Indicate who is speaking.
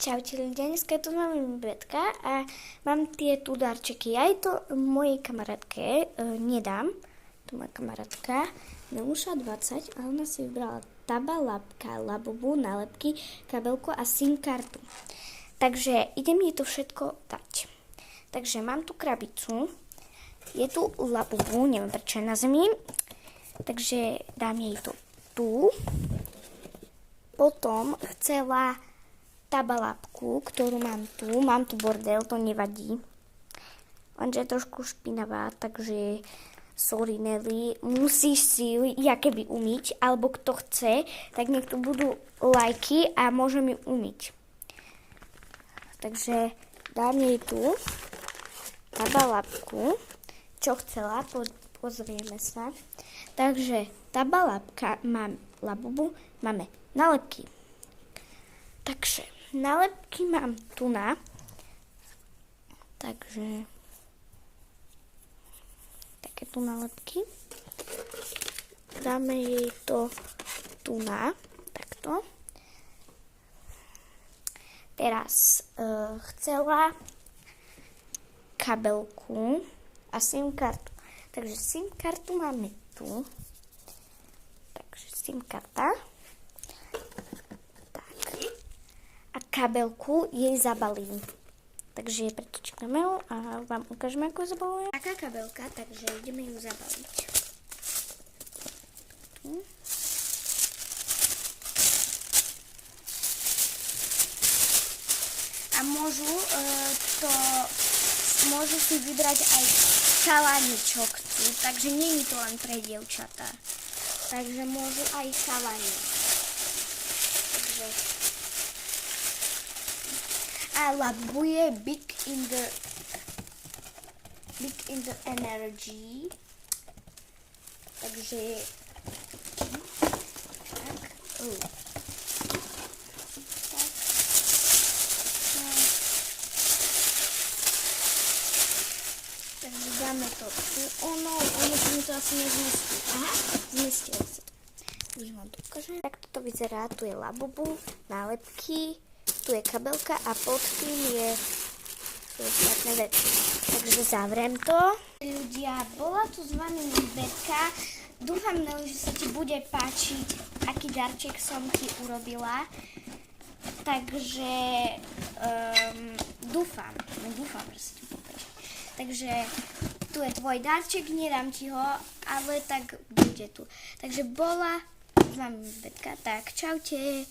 Speaker 1: Čaute ľudia, dneska tu mám Betka a mám tie tu darčeky. Ja jej to mojej kamarátke nedám. To moja kamarátka Neluša 20 a ona si vybrala Taba, Labka, Labubu, nálepky, kabelku a SIM kartu. Takže idem jej to všetko dať. Takže mám tu krabicu, je tu Labubu, neviem prečo je na zemi. Takže dám jej to tu. Potom chcela tabalápku, ktorú mám tu bordel, to nevadí. Lenže je trošku špinavá, takže sorry Nelly, musíš si ju jakoby umyť, alebo kto chce, tak nech tu budú lajky a môžem ju umyť. Takže dám jej tu tabalápku, čo chcela, pozrieme sa. Takže tabalápka, mám Labubu, máme nálepky. Takže nálepky mám tu na. Takže také tu nálepky. Dáme jej to tu na. Takto. Teraz chcela kabelku a SIM kartu. Takže SIM kartu máme tu. Takže SIM karta. Kabelku jej zabalím. Takže pretočíme ju a vám ukážeme, ako ju zabalujeme. Taká kabelka, takže ideme ju zabaliť. Tu. A môžu si vybrať aj chalani, čo chcú. Takže nie je to len pre dievčatá. Takže môžu aj chalani. Takže a Labubu je big in the energy. Takže tak. Takže dáme to tu. Ono sa mi to asi nezmestí. Aha, zmestilo sa to. Už vám to ukážem. Tak toto vyzerá. Tu je Labubu, nálepky. Tu je kabelka a pod tým sú ostatné veci. Takže zavriem to. Ľudia, bola tu s vami Betka. Dúfam, že sa ti bude páčiť, aký darček som ti urobila. Takže dúfam, že sa ti bude páčiť. Takže tu je tvoj darček, nedám ti ho, ale tak bude tu. Takže bola s vami Betka, tak čaute.